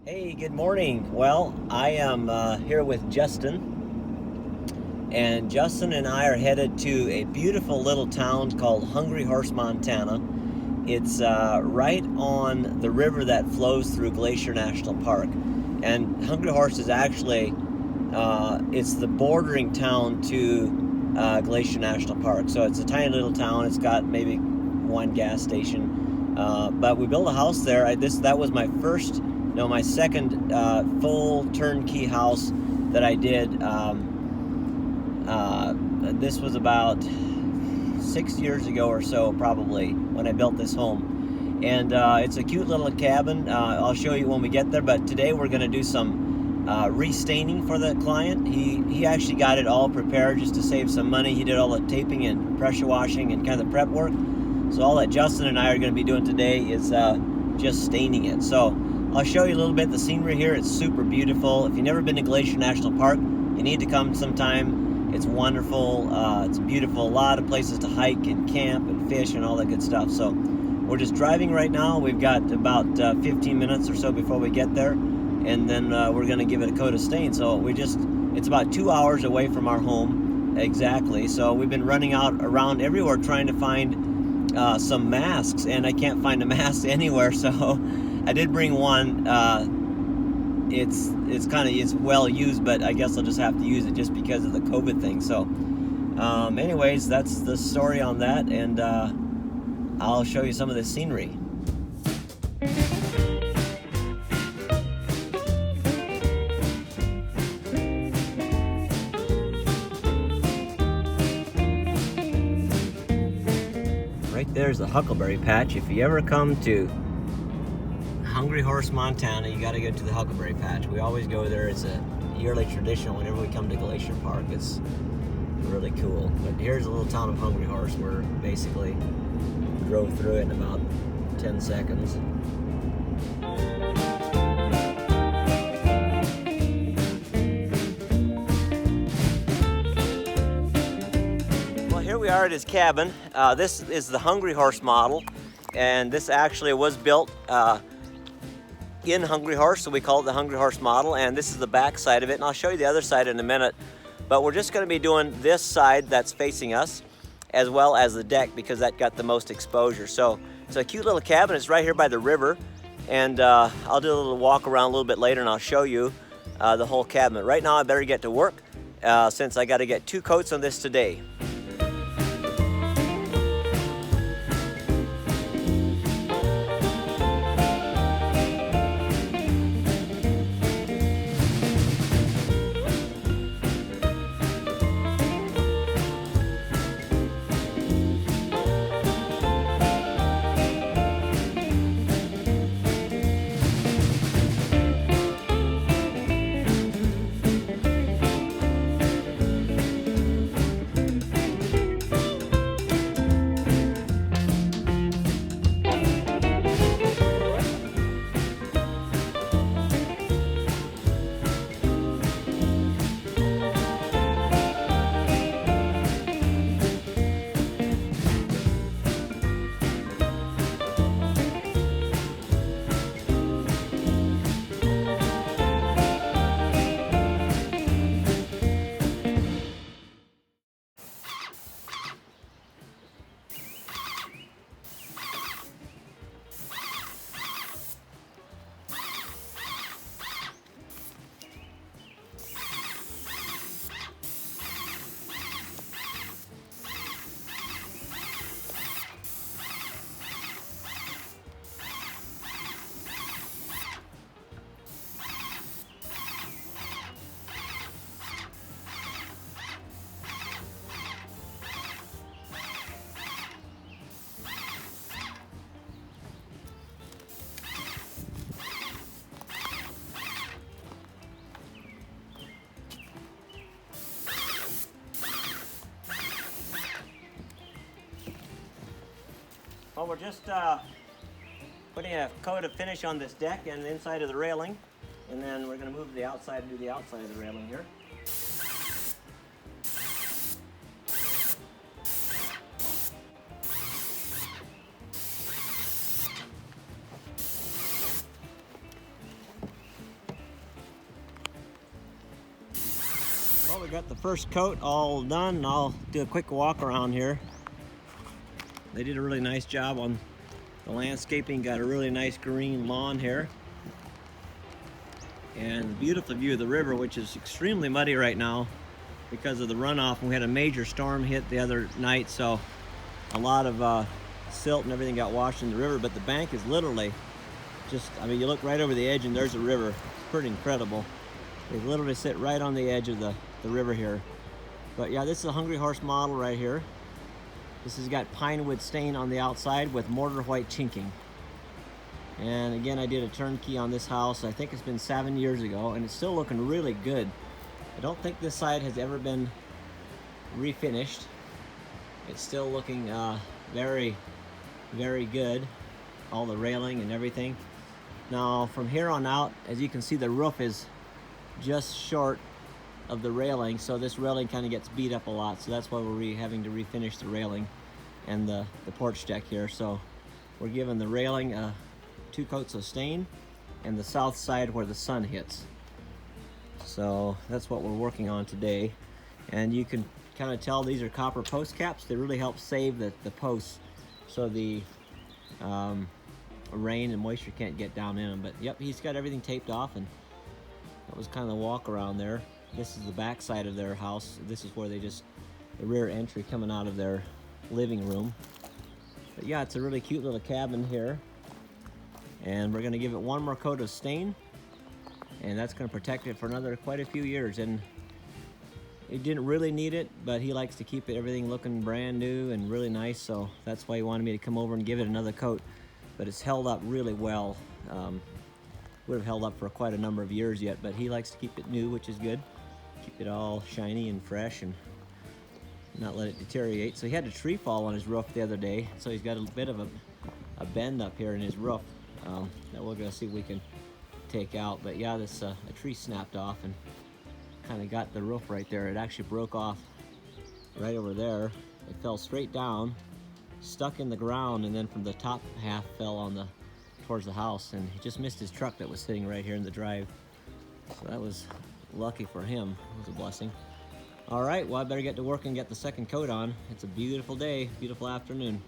Hey, good morning. Well, I am here with Justin, and Justin and I are headed to a beautiful little town called Hungry Horse, Montana. It's right on the river that flows through Glacier National Park, and Hungry Horse is actually it's the bordering town to Glacier National Park. So it's a tiny little town. It's got maybe one gas station, but we built a house there. That was my first. No, my second full turnkey house that I did. This was about 6 years ago or so, probably, when I built this home. And it's a cute little cabin. I'll show you when we get there. But today we're going to do some restaining for the client. He actually got it all prepared just to save some money. He did all the taping and pressure washing and kind of the prep work. So all that Justin and I are going to be doing today is just staining it. So I'll show you a little bit the scenery here. It's super beautiful. If you've never been to Glacier National Park, you need to come sometime. It's wonderful. It's beautiful. A lot of places to hike and camp and fish and all that good stuff. So we're just driving right now. We've got about 15 minutes or so before we get there, and then we're going to give it a coat of stain. So it's about 2 hours away from our home exactly. So we've been running around everywhere trying to find some masks, and I can't find a mask anywhere. So I did bring one. It's well used, but I guess I'll just have to use it just because of the COVID thing. So anyways, that's the story on that, and I'll show you some of the scenery. Right there's the Huckleberry Patch. If you ever come to Hungry Horse, Montana, you got to go to the Huckleberry Patch. We always go there. It's a yearly tradition whenever we come to Glacier Park. It's really cool. But here's a little town of Hungry Horse. We're basically drove through it in about 10 seconds. Well, here we are at his cabin. This is the Hungry Horse model, and this actually was built in Hungry Horse, so we call it the Hungry Horse model, and this is the back side of it, and I'll show you the other side in a minute. But we're just going to be doing this side that's facing us, as well as the deck, because that got the most exposure. So it's a cute little cabin. It's right here by the river, and I'll do a little walk around a little bit later, and I'll show you the whole cabin. Right now I better get to work, since I got to get 2 coats on this today. Well, we're just putting a coat of finish on this deck and the inside of the railing, and then we're going to move to the outside and do the outside of the railing here. We got the first coat all done. I'll do a quick walk around here. They did a really nice job on the landscaping. Got a really nice green lawn here. And a beautiful view of the river, which is extremely muddy right now because of the runoff. And we had a major storm hit the other night, so a lot of silt and everything got washed in the river. But the bank is literally just, I mean, you look right over the edge and there's a river. It's pretty incredible. They literally sit right on the edge of the river here. But yeah, this is a Hungry Horse model right here. This has got pine wood stain on the outside with mortar white chinking. And again, I did a turnkey on this house. I think it's been 7 years ago, and it's still looking really good. I don't think this side has ever been refinished. It's still looking very, very good. All the railing and everything. Now, from here on out, as you can see, the roof is just short of the railing, so this railing kind of gets beat up a lot. So that's why we're having to refinish the railing and the porch deck here. So we're giving the railing 2 coats of stain, and the south side where the sun hits. So that's what we're working on today. And you can kind of tell these are copper post caps. They really help save the posts so the rain and moisture can't get down in them. But yep, he's got everything taped off, and that was kind of the walk around there. This is the back side of their house. This is where the rear entry coming out of their living room. But yeah, it's a really cute little cabin here. And we're gonna give it 1 more coat of stain, and that's gonna protect it for quite a few years. And it didn't really need it, but he likes to keep everything looking brand new and really nice, so that's why he wanted me to come over and give it another coat. But it's held up really well. Would have held up for quite a number of years yet, but he likes to keep it new, which is good. Keep it all shiny and fresh and not let it deteriorate. So he had a tree fall on his roof the other day, so he's got a bit of a bend up here in his roof that we're gonna see if we can take out. But yeah, this a tree snapped off and kind of got the roof right there. It actually broke off right over there. It fell straight down, stuck in the ground, and then from the top half fell on towards the house, and he just missed his truck that was sitting right here in the drive. So that was lucky for him. It was a blessing. All right, well, I better get to work and get the second coat on. It's a beautiful day, beautiful afternoon.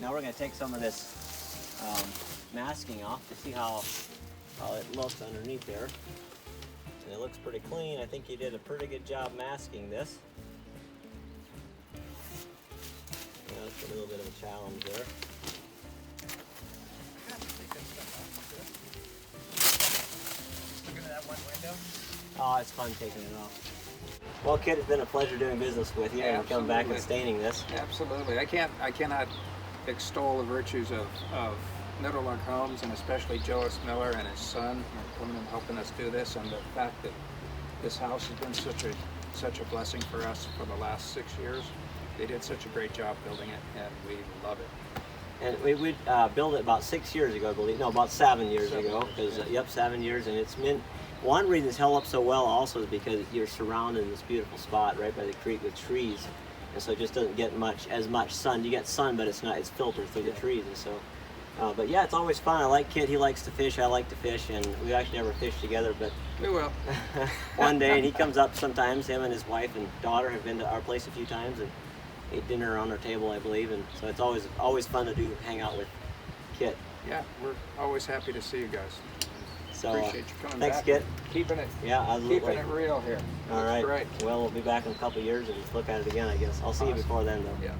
Now we're going to take some of this masking off to see how it looks underneath there. And it looks pretty clean. I think he did a pretty good job masking this. Yeah, it's a little bit of a challenge there. Look at that one window. Oh, it's fun taking it off. Well, Kit, it's been a pleasure doing business with you and coming back and staining this. Absolutely. I cannot extol the virtues of Middle Lark Homes, and especially Joas Miller and his son coming and helping us do this, and the fact that this house has been such a blessing for us for the last 6 years. They did such a great job building it, and we love it. And we built it about 6 years ago, I believe. No, about 7 years ago. Because yep, 7 years, and it's been one reason it's held up so well also is because you're surrounded in this beautiful spot right by the creek with trees, and so it just doesn't get as much sun. You get sun, but it's filtered through the trees, and so. But yeah, it's always fun. I like Kit. He likes to fish. I like to fish, and we actually never fished together, but We will. one day, and he comes up sometimes. Him and his wife and daughter have been to our place a few times and ate dinner on our table, I believe, and so it's always fun to hang out with Kit. Yeah, we're always happy to see you guys. So Appreciate you coming thanks, back. Kit. Keeping it. Yeah, absolutely. Keeping it real here. All right. Great. Well, we'll be back in a couple of years and look at it again, I guess. I'll see you before then, though. Yeah.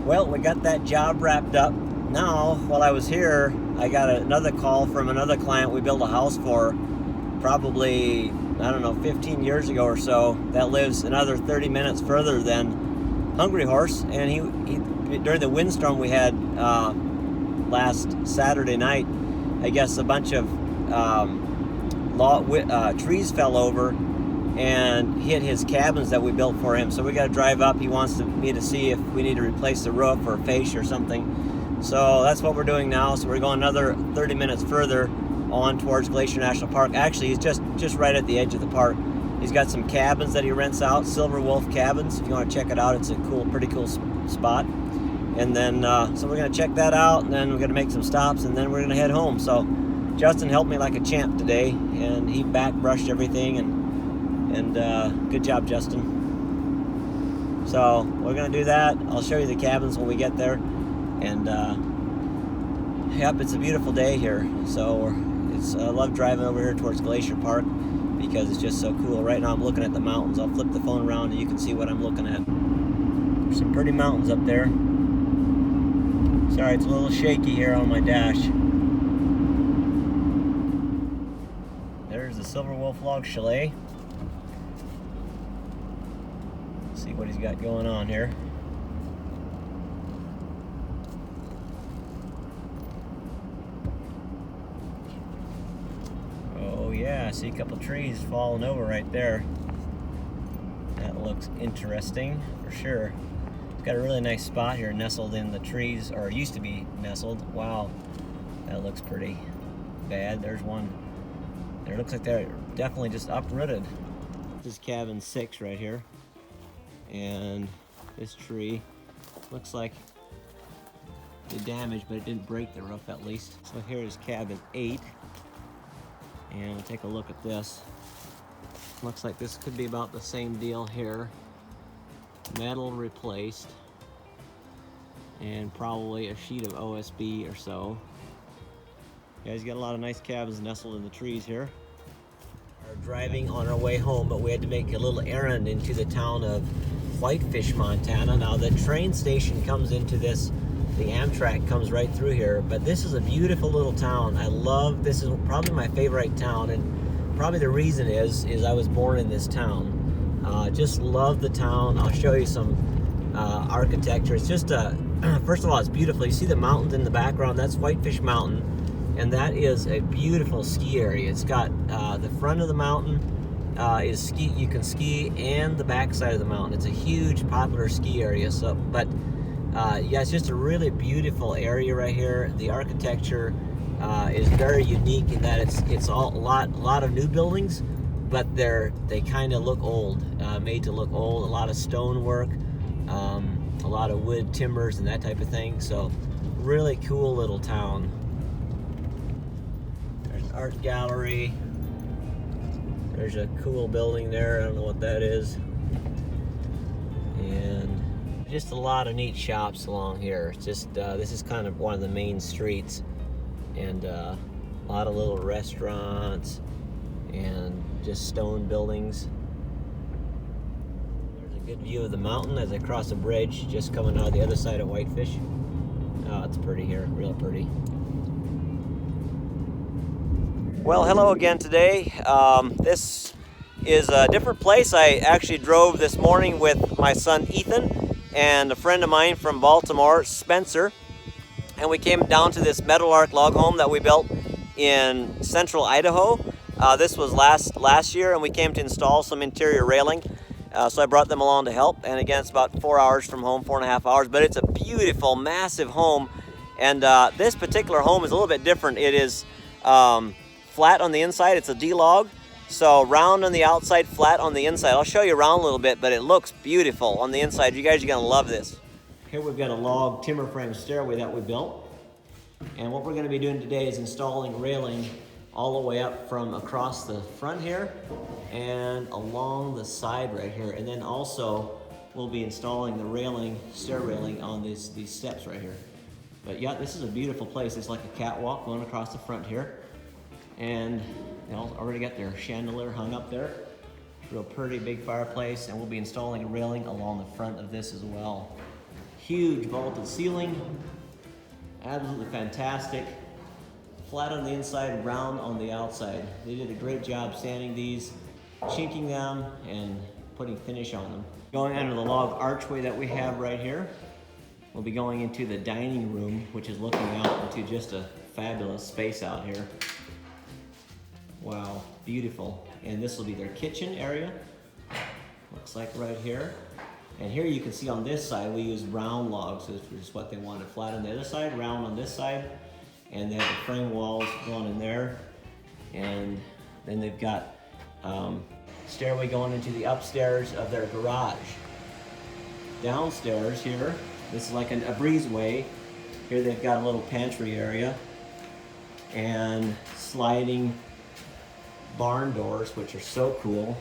Well, we got that job wrapped up. Now, while I was here, I got another call from another client we built a house for probably, I don't know, 15 years ago or so, that lives another 30 minutes further than Hungry Horse. And he during the windstorm we had last Saturday night, I guess a bunch of trees fell over and hit his cabins that we built for him. So we got to drive up. He wants me to see if we need to replace the roof or fascia or something. So that's what we're doing now. So we're going another 30 minutes further on towards Glacier National Park. Actually, he's just right at the edge of the park. He's got some cabins that he rents out, Silver Wolf Cabins. If you want to check it out, it's a pretty cool spot. And then, so we're going to check that out, and then we're going to make some stops, and then we're going to head home. So Justin helped me like a champ today, and he back brushed everything, and good job, Justin. So we're going to do that. I'll show you the cabins when we get there. And yep, it's a beautiful day here. So I love driving over here towards Glacier Park because it's just so cool. Right now I'm looking at the mountains. I'll flip the phone around and you can see what I'm looking at. There's some pretty mountains up there. Sorry, it's a little shaky here on my dash. There's the Silver Wolf Log Chalet. See what he's got going on here. Oh yeah, I see a couple trees falling over right there. That looks interesting for sure. It's got a really nice spot here nestled in the trees, or it used to be nestled. Wow, that looks pretty bad. There's one. There looks like they're definitely just uprooted. This is cabin 6 right here. And this tree looks like it damaged, but it didn't break the roof at least. So here's cabin 8. And we'll take a look at this. Looks like this could be about the same deal here. Metal replaced. And probably a sheet of OSB or so. You guys got a lot of nice cabins nestled in the trees here. We're driving on our way home, but we had to make a little errand into the town of Whitefish, Montana. Now the train station comes into this, the Amtrak comes right through here, but this is a beautiful little town. I love, this is probably my favorite town, and probably the reason is I was born in this town. Just love the town. I'll show you some architecture. It's just first of all, it's beautiful. You see the mountains in the background? That's Whitefish Mountain, and that is a beautiful ski area. It's got the front of the mountain is ski. You can ski, and the back side of the mountain. It's a huge, popular ski area. So, but yeah, it's just a really beautiful area right here. The architecture is very unique in that it's all a lot of new buildings, but they kind of look old, made to look old. A lot of stonework, a lot of wood timbers and that type of thing. So, really cool little town. There's an art gallery. There's a cool building there. I don't know what that is. And just a lot of neat shops along here. It's just this is kind of one of the main streets, and a lot of little restaurants and just stone buildings. There's a good view of the mountain as I cross a bridge just coming out of the other side of Whitefish. Oh, it's pretty here, real pretty. Well, hello again today. This is a different place. I actually drove this morning with my son Ethan and a friend of mine from Baltimore, Spencer. and we came down to this Meadowlark log home that we built in central Idaho. This was last year, and we came to install some interior railing. So I brought them along to help, and again, it's about 4 hours from home, 4.5 hours, but it's a beautiful, massive home. And this particular home is a little bit different. It is flat on the inside. It's a D-log, so round on the outside, flat on the inside. I'll show you around a little bit, but it looks beautiful on the inside. You guys are gonna love this. Here we've got a log timber frame stairway that we built. And what we're gonna be doing today is installing railing all the way up from across the front here and along the side right here. And then also we'll be installing the railing, stair railing on these steps right here. But yeah, this is a beautiful place. It's like a catwalk going across the front here. And you know, already got their chandelier hung up there. Real pretty big fireplace, and we'll be installing a railing along the front of this as well. Huge vaulted ceiling, absolutely fantastic. Flat on the inside, round on the outside. They did a great job sanding these, chinking them, and putting finish on them. Going under the log archway that we have right here, we'll be going into the dining room, which is looking out into just a fabulous space out here. Wow, beautiful. And this will be their kitchen area. Looks like right here. And here you can see on this side, we use round logs, which is what they wanted. Flat on the other side, round on this side. And they have the frame walls going in there. And then they've got stairway going into the upstairs of their garage. Downstairs here, this is like a breezeway. Here they've got a little pantry area and sliding barn doors, which are so cool.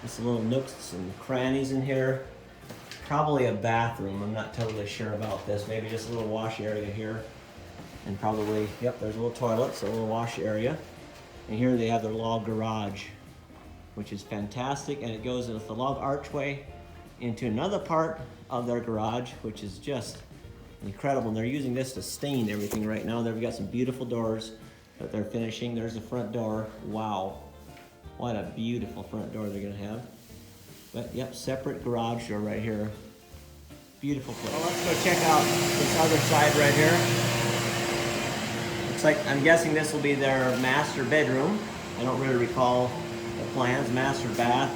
There's some little nooks and crannies in here. Probably a bathroom, I'm not totally sure about this. Maybe just a little wash area here. And probably, yep, there's a little toilet, so a little wash area. And here they have their log garage, which is fantastic. And it goes with the log archway into another part of their garage, which is just incredible. And they're using this to stain everything right now. They've got some beautiful doors that they're finishing. There's the front door. Wow. What a beautiful front door they're gonna have. But yep, separate garage door right here. Beautiful place. Well, let's go check out this other side right here. Looks like, I'm guessing this will be their master bedroom. I don't really recall the plans. Master bath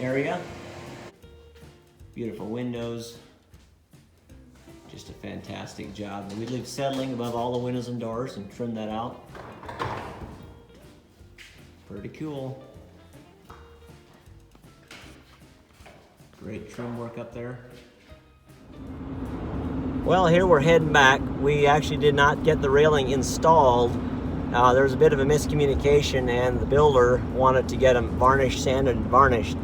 area. Beautiful windows. Just a fantastic job. We leave settling above all the windows and doors and trim that out. Pretty cool. Great trim work up there. Well, here we're heading back. We actually did not get the railing installed. There was a bit of a miscommunication, and the builder wanted to get them varnished, sanded, and varnished.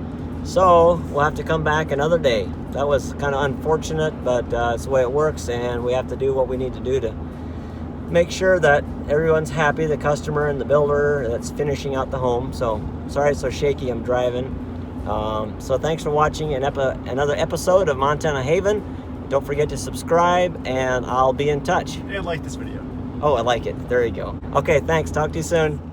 So we'll have to come back another day. That was kind of unfortunate, but it's the way it works, and we have to do what we need to do to make sure that everyone's happy, the customer and the builder that's finishing out the home. So sorry it's so shaky, I'm driving. So thanks for watching another episode of Montana Haven. Don't forget to subscribe, and I'll be in touch. And like this video. Oh, I like it. There you go. Okay, thanks. Talk to you soon.